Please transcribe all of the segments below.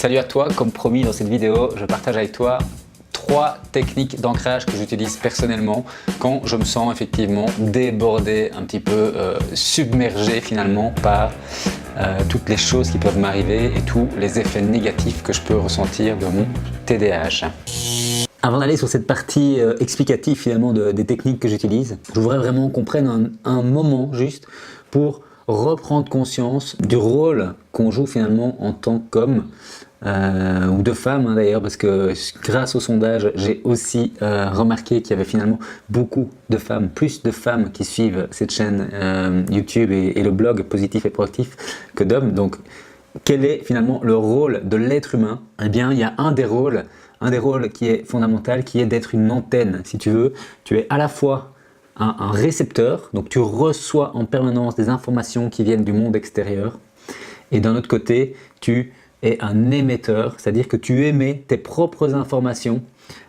Salut à toi, comme promis dans cette vidéo, je partage avec toi 3 techniques d'ancrage que j'utilise personnellement quand je me sens effectivement débordé, un petit peu submergé finalement par toutes les choses qui peuvent m'arriver et tous les effets négatifs que je peux ressentir de mon TDAH. Avant d'aller sur cette partie explicative finalement des techniques que j'utilise, je voudrais vraiment qu'on prenne un moment juste pour reprendre conscience du rôle qu'on joue finalement en tant qu'homme ou de femme d'ailleurs, parce que grâce au sondage j'ai aussi remarqué qu'il y avait finalement beaucoup de femmes, plus de femmes qui suivent cette chaîne YouTube et le blog Positif et Proactif que d'hommes. Donc quel est finalement le rôle de l'être humain? Eh bien il y a un des rôles qui est fondamental, qui est d'être une antenne. Si tu veux, tu es à la fois un récepteur, donc tu reçois en permanence des informations qui viennent du monde extérieur, et d'un autre côté, tu es un émetteur, c'est-à-dire que tu émets tes propres informations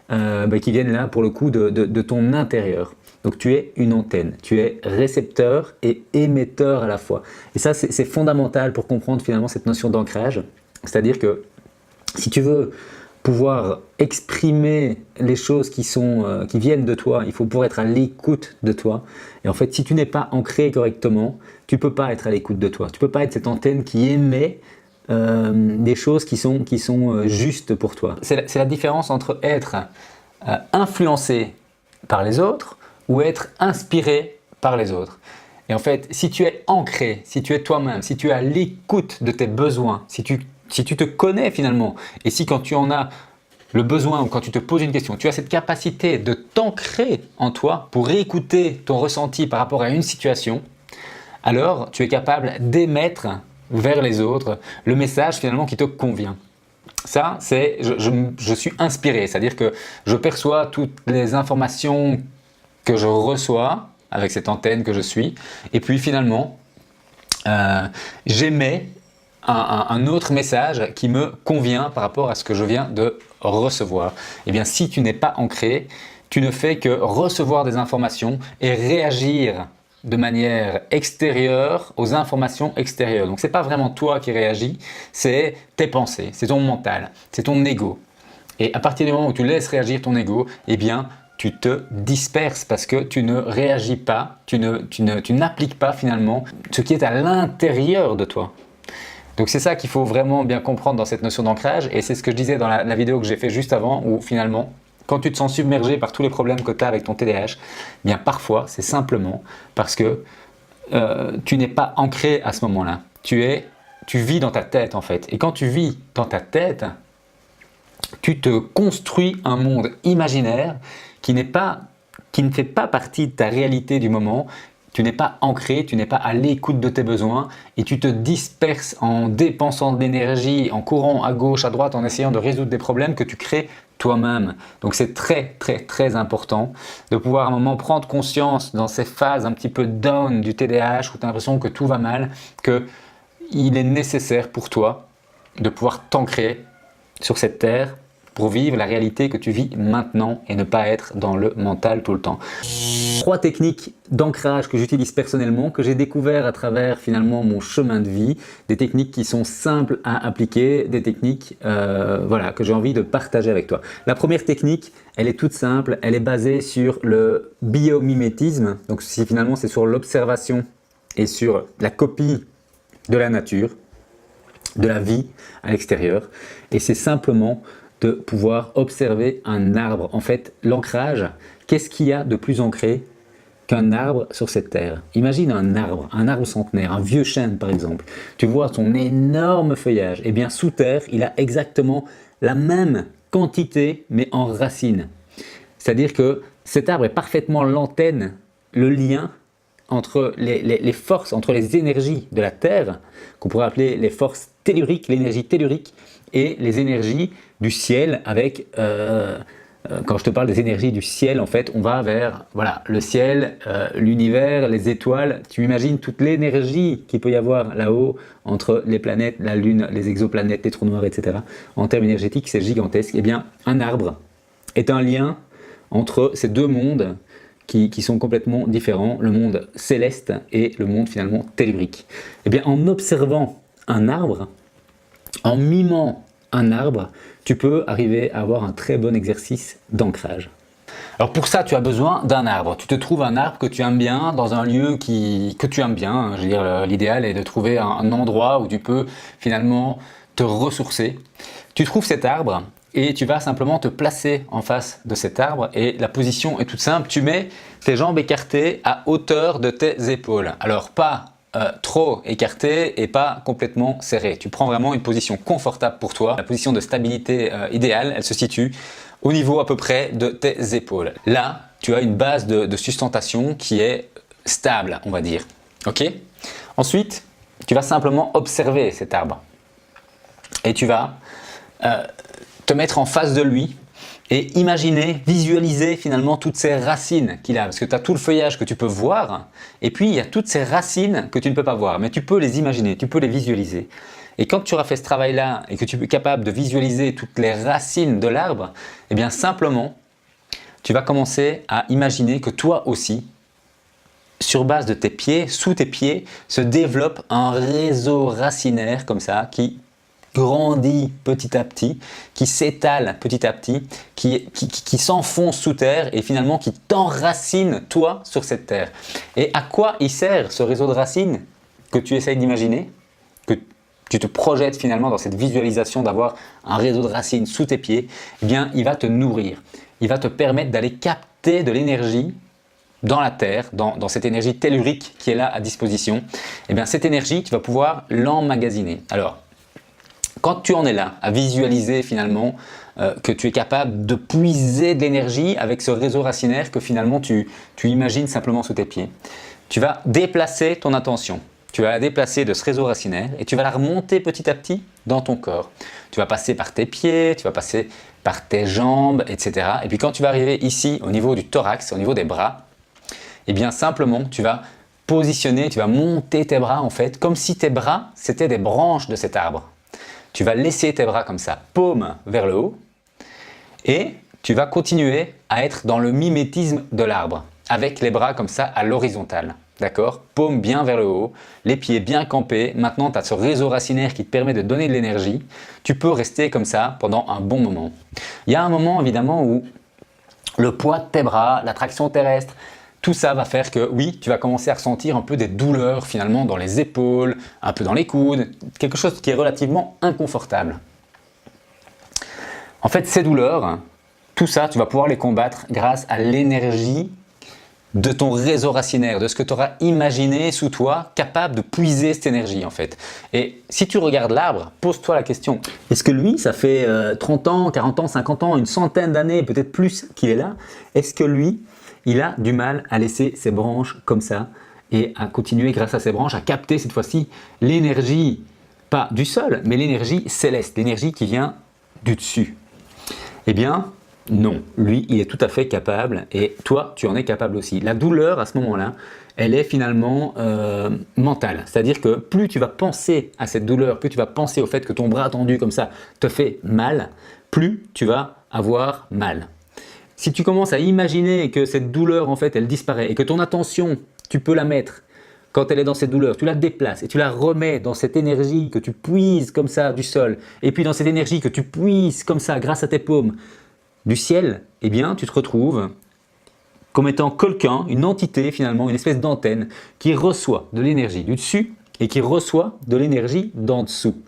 qui viennent là pour le coup de ton intérieur. Donc tu es une antenne, tu es récepteur et émetteur à la fois. Et ça c'est fondamental pour comprendre finalement cette notion d'ancrage, c'est-à-dire que si tu veux pouvoir exprimer les choses qui viennent de toi, il faut pouvoir être à l'écoute de toi. Et en fait, si tu n'es pas ancré correctement, tu ne peux pas être à l'écoute de toi. Tu ne peux pas être cette antenne qui émet des choses qui sont justes pour toi. C'est la différence entre être influencé par les autres ou être inspiré par les autres. Et en fait, si tu es ancré, si tu es toi-même, si tu es à l'écoute de tes besoins, si tu te connais finalement, et si quand tu en as le besoin ou quand tu te poses une question, tu as cette capacité de t'ancrer en toi pour écouter ton ressenti par rapport à une situation, alors tu es capable d'émettre vers les autres le message finalement qui te convient. Ça, c'est je suis inspiré, c'est-à-dire que je perçois toutes les informations que je reçois avec cette antenne que je suis, et puis finalement, j'émets un autre message qui me convient par rapport à ce que je viens de recevoir. Et bien, si tu n'es pas ancré, tu ne fais que recevoir des informations et réagir de manière extérieure aux informations extérieures. Donc, ce n'est pas vraiment toi qui réagis, c'est tes pensées, c'est ton mental, c'est ton ego. Et à partir du moment où tu laisses réagir ton ego, eh bien, tu te disperses parce que tu ne réagis pas, tu n'appliques pas finalement ce qui est à l'intérieur de toi. Donc c'est ça qu'il faut vraiment bien comprendre dans cette notion d'ancrage, et c'est ce que je disais dans la vidéo que j'ai fait juste avant, où finalement, quand tu te sens submergé par tous les problèmes que tu as avec ton TDAH, eh bien parfois c'est simplement parce que tu n'es pas ancré à ce moment-là. Tu vis dans ta tête en fait, et quand tu vis dans ta tête, tu te construis un monde imaginaire qui ne fait pas partie de ta réalité du moment. Tu n'es pas ancré, tu n'es pas à l'écoute de tes besoins et tu te disperses en dépensant de l'énergie, en courant à gauche, à droite, en essayant de résoudre des problèmes que tu crées toi-même. Donc c'est très très important de pouvoir à un moment prendre conscience dans ces phases un petit peu down du TDAH où tu as l'impression que tout va mal, qu'il est nécessaire pour toi de pouvoir t'ancrer sur cette terre pour vivre la réalité que tu vis maintenant et ne pas être dans le mental tout le temps. 3 techniques d'ancrage que j'utilise personnellement, que j'ai découvert à travers finalement mon chemin de vie, des techniques qui sont simples à appliquer, des techniques que j'ai envie de partager avec toi. La première technique, elle est toute simple, elle est basée sur le biomimétisme, donc finalement c'est sur l'observation et sur la copie de la nature, de la vie à l'extérieur, et c'est simplement de pouvoir observer un arbre. En fait, l'ancrage, qu'est-ce qu'il y a de plus ancré qu'un arbre sur cette terre? Imagine un arbre centenaire, un vieux chêne par exemple. Tu vois son énorme feuillage. Eh bien, sous terre, il a exactement la même quantité, mais en racines. C'est-à-dire que cet arbre est parfaitement l'antenne, le lien entre les forces, entre les énergies de la terre, qu'on pourrait appeler les forces telluriques, l'énergie tellurique, et les énergies du ciel avec, quand je te parle des énergies du ciel, en fait, on va vers le ciel, l'univers, les étoiles. Tu imagines toute l'énergie qu'il peut y avoir là-haut entre les planètes, la Lune, les exoplanètes, les trous noirs, etc. En termes énergétiques, c'est gigantesque. Eh bien, un arbre est un lien entre ces deux mondes qui sont complètement différents, le monde céleste et le monde finalement tellurique. Eh bien, en observant un arbre, en mimant un arbre, tu peux arriver à avoir un très bon exercice d'ancrage. Alors pour ça, tu as besoin d'un arbre. Tu te trouves un arbre que tu aimes bien, dans un lieu que tu aimes bien. Je veux dire, l'idéal est de trouver un endroit où tu peux finalement te ressourcer. Tu trouves cet arbre et tu vas simplement te placer en face de cet arbre et la position est toute simple. Tu mets tes jambes écartées à hauteur de tes épaules. Alors pas trop écartées et pas complètement serrées. Tu prends vraiment une position confortable pour toi. La position de stabilité idéale, elle se situe au niveau à peu près de tes épaules. Là, tu as une base de sustentation qui est stable, on va dire. Ok? Ensuite, tu vas simplement observer cet arbre et tu vas te mettre en face de lui et imaginer, visualiser finalement toutes ces racines qu'il a. Parce que tu as tout le feuillage que tu peux voir et puis il y a toutes ces racines que tu ne peux pas voir. Mais tu peux les imaginer, tu peux les visualiser. Et quand tu auras fait ce travail-là et que tu es capable de visualiser toutes les racines de l'arbre, eh bien simplement, tu vas commencer à imaginer que toi aussi, sur base de tes pieds, sous tes pieds, se développe un réseau racinaire comme ça qui grandit petit à petit, qui s'étale petit à petit, qui s'enfonce sous terre et finalement qui t'enracine toi sur cette terre. Et à quoi il sert ce réseau de racines que tu essayes d'imaginer, que tu te projettes finalement dans cette visualisation d'avoir un réseau de racines sous tes pieds? Eh bien, il va te nourrir. Il va te permettre d'aller capter de l'énergie dans la terre, dans cette énergie tellurique qui est là à disposition. Eh bien, cette énergie, tu vas pouvoir l'emmagasiner. Alors, quand tu en es là, à visualiser finalement que tu es capable de puiser de l'énergie avec ce réseau racinaire que finalement tu imagines simplement sous tes pieds, tu vas déplacer ton attention. Tu vas la déplacer de ce réseau racinaire et tu vas la remonter petit à petit dans ton corps. Tu vas passer par tes pieds, tu vas passer par tes jambes, etc. Et puis quand tu vas arriver ici au niveau du thorax, au niveau des bras, eh bien simplement tu vas positionner, tu vas monter tes bras en fait, comme si tes bras c'était des branches de cet arbre. Tu vas laisser tes bras comme ça, paume vers le haut et tu vas continuer à être dans le mimétisme de l'arbre avec les bras comme ça à l'horizontale. D'accord? Paume bien vers le haut, les pieds bien campés. Maintenant, tu as ce réseau racinaire qui te permet de donner de l'énergie. Tu peux rester comme ça pendant un bon moment. Il y a un moment évidemment où le poids de tes bras, la traction terrestre, tout ça va faire que oui, tu vas commencer à ressentir un peu des douleurs finalement dans les épaules, un peu dans les coudes, quelque chose qui est relativement inconfortable. En fait, ces douleurs, tout ça, tu vas pouvoir les combattre grâce à l'énergie de ton réseau racinaire, de ce que tu auras imaginé sous toi, capable de puiser cette énergie en fait. Et si tu regardes l'arbre, pose-toi la question, est-ce que lui, ça fait 30 ans, 40 ans, 50 ans, une centaine d'années, peut-être plus qu'il est là, est-ce que lui, il a du mal à laisser ses branches comme ça et à continuer grâce à ses branches à capter cette fois-ci l'énergie, pas du sol, mais l'énergie céleste, l'énergie qui vient du dessus? Eh bien, non, lui, il est tout à fait capable et toi, tu en es capable aussi. La douleur, à ce moment-là, elle est finalement mentale. C'est-à-dire que plus tu vas penser à cette douleur, plus tu vas penser au fait que ton bras tendu comme ça te fait mal, plus tu vas avoir mal. Si tu commences à imaginer que cette douleur, en fait, elle disparaît et que ton attention, tu peux la mettre quand elle est dans cette douleur, tu la déplaces et tu la remets dans cette énergie que tu puises comme ça du sol et puis dans cette énergie que tu puises comme ça grâce à tes paumes du ciel, eh bien, tu te retrouves comme étant quelqu'un, une entité finalement, une espèce d'antenne qui reçoit de l'énergie du dessus et qui reçoit de l'énergie d'en dessous.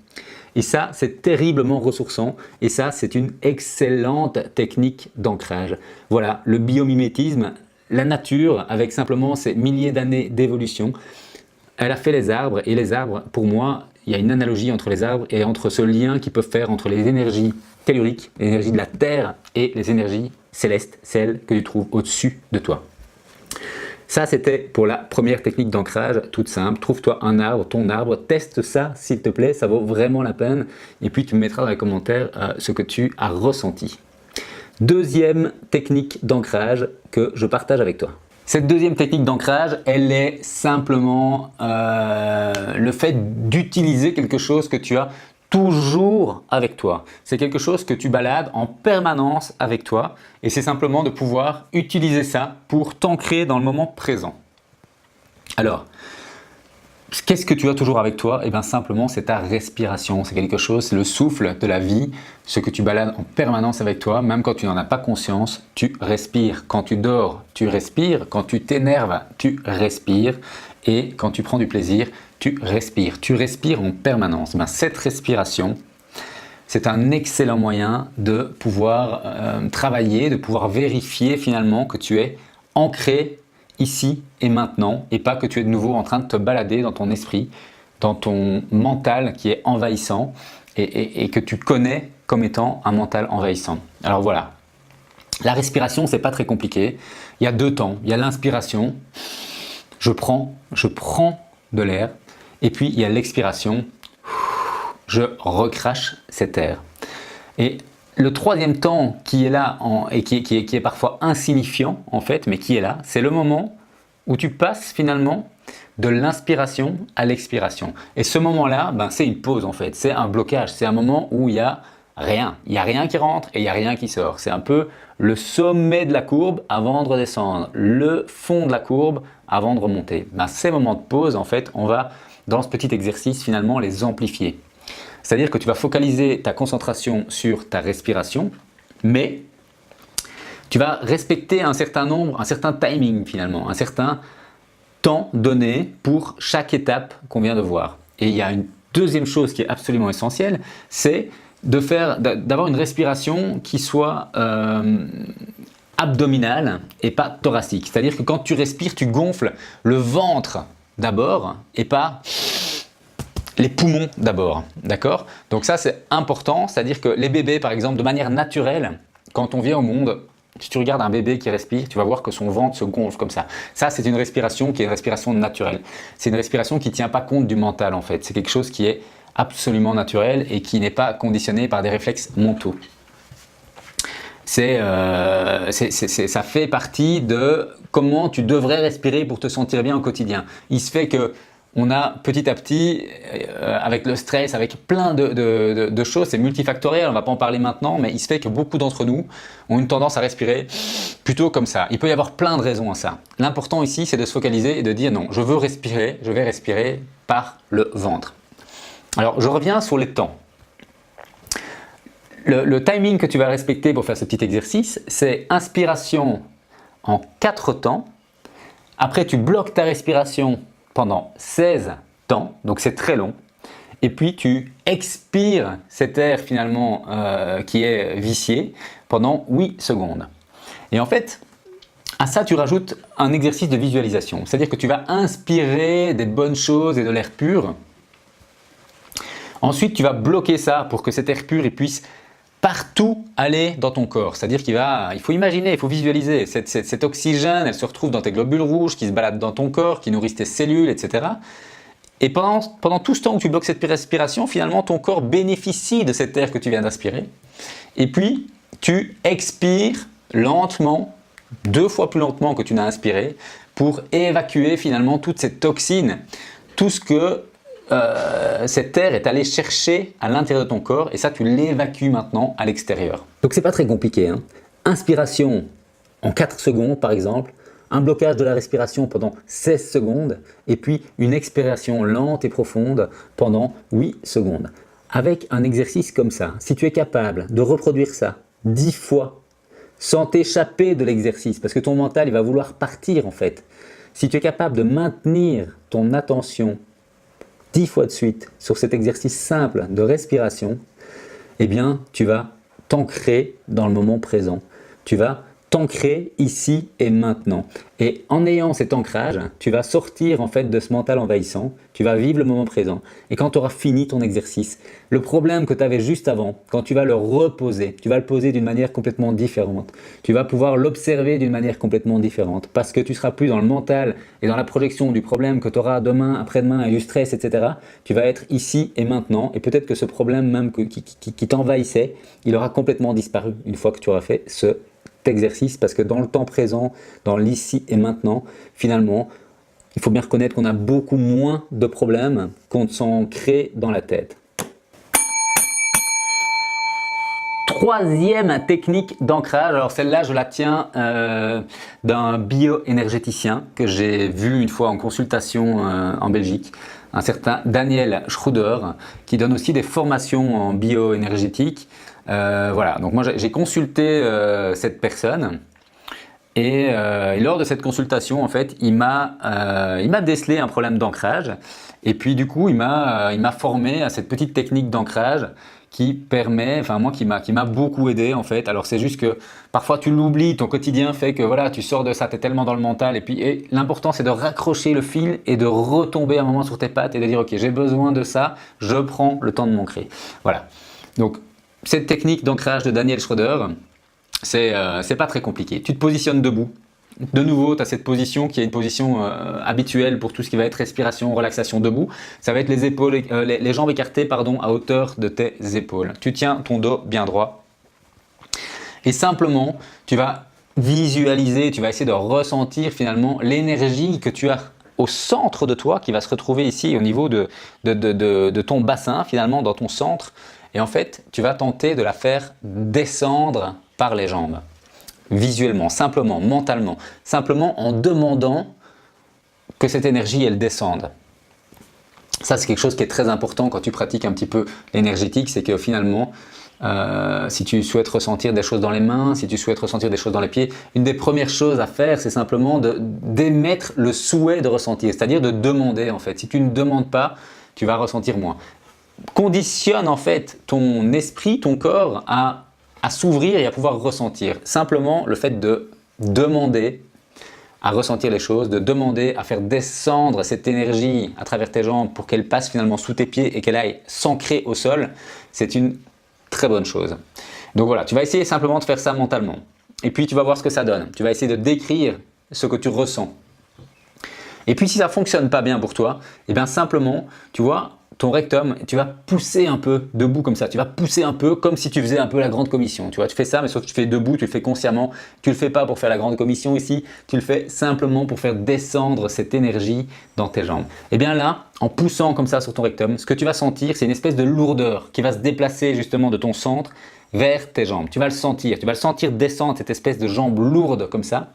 Et ça, c'est terriblement ressourçant et ça, c'est une excellente technique d'ancrage. Voilà, le biomimétisme, la nature, avec simplement ces milliers d'années d'évolution, elle a fait les arbres et les arbres, pour moi, il y a une analogie entre les arbres et entre ce lien qu'ils peuvent faire entre les énergies telluriques, l'énergie de la terre et les énergies célestes, celles que tu trouves au-dessus de toi. Ça, c'était pour la première technique d'ancrage, toute simple. Trouve-toi un arbre, ton arbre, teste ça s'il te plaît, ça vaut vraiment la peine. Et puis tu me mettras dans les commentaires ce que tu as ressenti. Deuxième technique d'ancrage que je partage avec toi. Cette deuxième technique d'ancrage, elle est simplement le fait d'utiliser quelque chose que tu as toujours avec toi. C'est quelque chose que tu balades en permanence avec toi et c'est simplement de pouvoir utiliser ça pour t'ancrer dans le moment présent. Alors, Qu'est-ce que tu as toujours avec toi? Eh bien simplement, c'est ta respiration, c'est quelque chose, c'est le souffle de la vie, ce que tu balades en permanence avec toi, même quand tu n'en as pas conscience, tu respires. Quand tu dors, tu respires. Quand tu t'énerves, tu respires. Et quand tu prends du plaisir, tu respires. Tu respires en permanence. Ben, cette respiration, c'est un excellent moyen de pouvoir travailler, de pouvoir vérifier finalement que tu es ancré ici et maintenant et pas que tu es de nouveau en train de te balader dans ton esprit, dans ton mental qui est envahissant et que tu connais comme étant un mental envahissant. Alors voilà, la respiration, c'est pas très compliqué. Il y a deux temps. Il y a l'inspiration, je prends de l'air, et puis il y a l'expiration, je recrache cet air. Et le troisième temps qui est là et qui est parfois insignifiant en fait, mais qui est là, c'est le moment où tu passes finalement de l'inspiration à l'expiration. Et ce moment-là, ben, c'est une pause en fait, c'est un blocage, c'est un moment où il n'y a rien. Il n'y a rien qui rentre et il n'y a rien qui sort. C'est un peu le sommet de la courbe avant de redescendre, le fond de la courbe avant de remonter. Ben, ces moments de pause, en fait, on va dans ce petit exercice finalement les amplifier. C'est-à-dire que tu vas focaliser ta concentration sur ta respiration, mais tu vas respecter un certain nombre, un certain timing finalement, un certain temps donné pour chaque étape qu'on vient de voir. Et il y a une deuxième chose qui est absolument essentielle, c'est d'avoir une respiration qui soit abdominale et pas thoracique. C'est-à-dire que quand tu respires, tu gonfles le ventre d'abord et pas les poumons d'abord, d'accord? Donc ça c'est important, c'est-à-dire que les bébés par exemple, de manière naturelle, quand on vient au monde, si tu regardes un bébé qui respire, tu vas voir que son ventre se gonfle comme ça. Ça c'est une respiration qui est une respiration naturelle. C'est une respiration qui ne tient pas compte du mental en fait. C'est quelque chose qui est absolument naturel et qui n'est pas conditionné par des réflexes mentaux. Ça fait partie de comment tu devrais respirer pour te sentir bien au quotidien. Il se fait que on a petit à petit, avec le stress, avec plein de choses, c'est multifactoriel, on ne va pas en parler maintenant, mais il se fait que beaucoup d'entre nous ont une tendance à respirer plutôt comme ça. Il peut y avoir plein de raisons à ça. L'important ici, c'est de se focaliser et de dire non, je vais respirer par le ventre. Alors, je reviens sur les temps. Le timing que tu vas respecter pour faire ce petit exercice, c'est inspiration en 4 temps. Après, tu bloques ta respiration pendant 16 temps, donc c'est très long. Et puis, tu expires cet air finalement qui est vicié pendant 8 secondes. Et en fait, à ça, tu rajoutes un exercice de visualisation. C'est-à-dire que tu vas inspirer des bonnes choses et de l'air pur. Ensuite, tu vas bloquer ça pour que cet air pur il puisse partout aller dans ton corps. C'est-à-dire il faut imaginer, il faut visualiser. Cet oxygène, elle se retrouve dans tes globules rouges qui se baladent dans ton corps, qui nourrissent tes cellules, etc. Et pendant tout ce temps où tu bloques cette respiration, finalement, ton corps bénéficie de cet air que tu viens d'inspirer. Et puis, tu expires lentement, 2 fois plus lentement que tu n'as inspiré, pour évacuer finalement toute cette toxine, tout ce que cet air est allé chercher à l'intérieur de ton corps et ça tu l'évacues maintenant à l'extérieur. Donc c'est pas très compliqué, hein. Inspiration en 4 secondes par exemple, un blocage de la respiration pendant 16 secondes et puis une expiration lente et profonde pendant 8 secondes. Avec un exercice comme ça, si tu es capable de reproduire ça 10 fois sans t'échapper de l'exercice, parce que ton mental il va vouloir partir en fait. Si tu es capable de maintenir ton attention 10 fois de suite sur cet exercice simple de respiration, eh bien, tu vas t'ancrer dans le moment présent. Tu vas t'ancrer ici et maintenant. Et en ayant cet ancrage, tu vas sortir en fait de ce mental envahissant, tu vas vivre le moment présent. Et quand tu auras fini ton exercice, le problème que tu avais juste avant, quand tu vas le reposer, tu vas le poser d'une manière complètement différente. Tu vas pouvoir l'observer d'une manière complètement différente parce que tu seras plus dans le mental et dans la projection du problème que tu auras demain, après-demain et du stress, etc. Tu vas être ici et maintenant et peut-être que ce problème même qui t'envahissait, il aura complètement disparu une fois que tu auras fait ce exercice parce que dans le temps présent, dans l'ici et maintenant, finalement, il faut bien reconnaître qu'on a beaucoup moins de problèmes qu'on s'en crée dans la tête. Troisième technique d'ancrage, alors celle-là je la tiens d'un bioénergéticien que j'ai vu une fois en consultation en Belgique. un certain Daniel Schroeder, qui donne aussi des formations en bioénergétique. Voilà, donc moi j'ai consulté cette personne et lors de cette consultation, en fait, il m'a décelé un problème d'ancrage et puis du coup, il m'a formé à cette petite technique d'ancrage qui permet, enfin moi qui m'a beaucoup aidé en fait. Alors c'est juste que parfois tu l'oublies, ton quotidien fait que voilà, tu sors de ça, tu es tellement dans le mental et l'important c'est de raccrocher le fil et de retomber un moment sur tes pattes et de dire ok, j'ai besoin de ça, je prends le temps de m'ancrer. Voilà. Donc cette technique d'ancrage de Daniel Schroeder, c'est pas très compliqué. Tu te positionnes debout. De nouveau, tu as cette position qui est une position habituelle pour tout ce qui va être respiration, relaxation debout. Ça va être les épaules, les jambes écartées pardon, à hauteur de tes épaules. Tu tiens ton dos bien droit. Et simplement, tu vas visualiser, tu vas essayer de ressentir finalement l'énergie que tu as au centre de toi, qui va se retrouver ici au niveau de ton bassin, finalement dans ton centre. Et en fait, tu vas tenter de la faire descendre par les jambes. Visuellement, simplement, mentalement, simplement en demandant que cette énergie, elle descende. Ça, c'est quelque chose qui est très important quand tu pratiques un petit peu l'énergétique, c'est que finalement, si tu souhaites ressentir des choses dans les mains, si tu souhaites ressentir des choses dans les pieds, une des premières choses à faire, c'est simplement d'émettre le souhait de ressentir, c'est-à-dire de demander en fait. Si tu ne demandes pas, tu vas ressentir moins. Conditionne en fait ton esprit, ton corps à s'ouvrir et à pouvoir ressentir. Simplement le fait de demander à ressentir les choses, de demander à faire descendre cette énergie à travers tes jambes pour qu'elle passe finalement sous tes pieds et qu'elle aille s'ancrer au sol, c'est une très bonne chose. Donc voilà, tu vas essayer simplement de faire ça mentalement. Et puis tu vas voir ce que ça donne. Tu vas essayer de décrire ce que tu ressens. Et puis si ça ne fonctionne pas bien pour toi, et bien simplement, tu vois, ton rectum, tu vas pousser un peu debout comme ça, tu vas pousser un peu comme si tu faisais un peu la grande commission. Tu vois, tu fais ça, mais sauf que tu fais debout, tu le fais consciemment. Tu ne le fais pas pour faire la grande commission ici, tu le fais simplement pour faire descendre cette énergie dans tes jambes. Et bien là, en poussant comme ça sur ton rectum, ce que tu vas sentir, c'est une espèce de lourdeur qui va se déplacer justement de ton centre vers tes jambes. Tu vas le sentir descendre cette espèce de jambe lourde comme ça.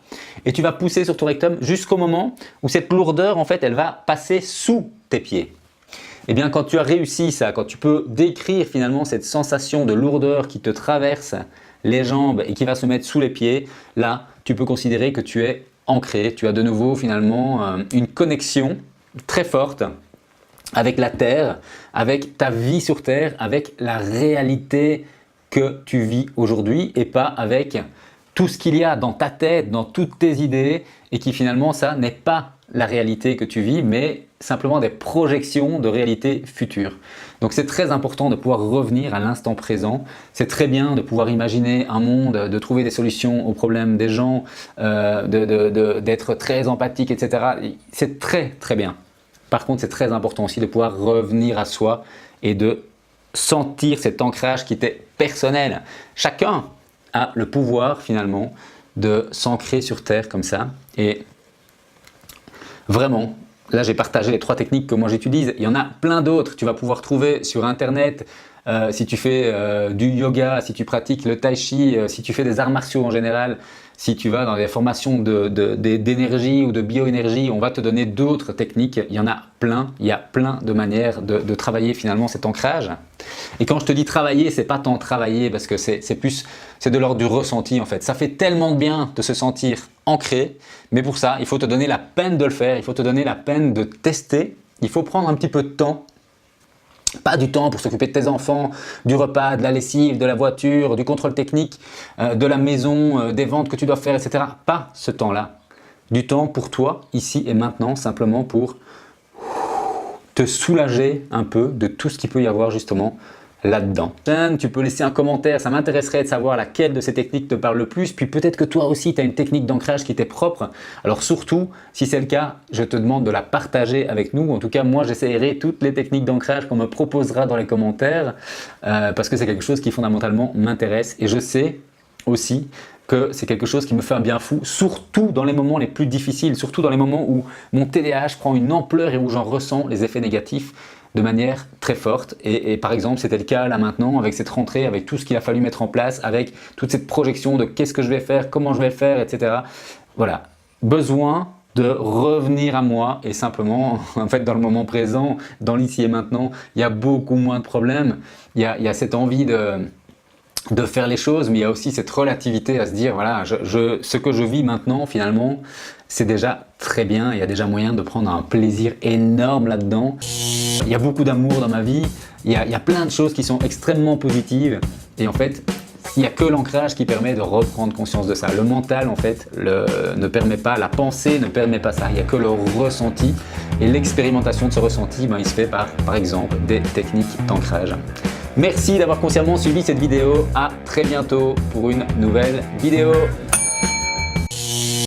Et tu vas pousser sur ton rectum jusqu'au moment où cette lourdeur, en fait, elle va passer sous tes pieds. Et bien quand tu as réussi ça, quand tu peux décrire finalement cette sensation de lourdeur qui te traverse les jambes et qui va se mettre sous les pieds, là tu peux considérer que tu es ancré, tu as de nouveau finalement une connexion très forte avec la terre, avec ta vie sur terre, avec la réalité que tu vis aujourd'hui et pas avec tout ce qu'il y a dans ta tête, dans toutes tes idées et qui finalement ça n'est pas la réalité que tu vis mais simplement des projections de réalité future. Donc c'est très important de pouvoir revenir à l'instant présent. C'est très bien de pouvoir imaginer un monde, de trouver des solutions aux problèmes des gens, d'être très empathique, etc. C'est très très bien. Par contre, c'est très important aussi de pouvoir revenir à soi et de sentir cet ancrage qui était personnel. Chacun a le pouvoir finalement de s'ancrer sur terre comme ça. Et vraiment, là j'ai partagé les 3 techniques que moi j'utilise. Il y en a plein d'autres. Tu vas pouvoir trouver sur internet si tu fais du yoga, si tu pratiques le tai chi, si tu fais des arts martiaux en général, si tu vas dans des formations d'énergie ou de bioénergie, on va te donner d'autres techniques. Il y en a plein, il y a plein de manières de travailler finalement cet ancrage. Et quand je te dis travailler, c'est pas tant travailler parce que c'est de l'ordre du ressenti en fait. Ça fait tellement de bien de se sentir ancré, mais pour ça, il faut te donner la peine de le faire, il faut te donner la peine de tester, il faut prendre un petit peu de temps. Pas du temps pour s'occuper de tes enfants, du repas, de la lessive, de la voiture, du contrôle technique, de la maison, des ventes que tu dois faire, etc. Pas ce temps-là. Du temps pour toi, ici et maintenant, simplement pour te soulager un peu de tout ce qu'il peut y avoir justement là-dedans. Tu peux laisser un commentaire, ça m'intéresserait de savoir laquelle de ces techniques te parle le plus, puis peut-être que toi aussi tu as une technique d'ancrage qui t'est propre, alors surtout si c'est le cas, je te demande de la partager avec nous, en tout cas moi j'essaierai toutes les techniques d'ancrage qu'on me proposera dans les commentaires, parce que c'est quelque chose qui fondamentalement m'intéresse et je sais aussi que c'est quelque chose qui me fait un bien fou, surtout dans les moments les plus difficiles, surtout dans les moments où mon TDAH prend une ampleur et où j'en ressens les effets négatifs de manière très forte et par exemple c'était le cas là maintenant avec cette rentrée, avec tout ce qu'il a fallu mettre en place, avec toute cette projection de qu'est-ce que je vais faire, comment je vais le faire, etc. Voilà, besoin de revenir à moi et simplement, en fait, dans le moment présent, dans l'ici et maintenant, il y a beaucoup moins de problèmes. Il y a cette envie de faire les choses, mais il y a aussi cette relativité à se dire, voilà, ce que je vis maintenant, finalement, c'est déjà très bien. Il y a déjà moyen de prendre un plaisir énorme là-dedans. Il y a beaucoup d'amour dans ma vie. Il y a plein de choses qui sont extrêmement positives. Et en fait, il n'y a que l'ancrage qui permet de reprendre conscience de ça. Le mental, en fait, ne permet pas, la pensée ne permet pas ça. Il n'y a que le ressenti. Et l'expérimentation de ce ressenti, il se fait par exemple, des techniques d'ancrage. Merci d'avoir consciemment suivi cette vidéo. À très bientôt pour une nouvelle vidéo.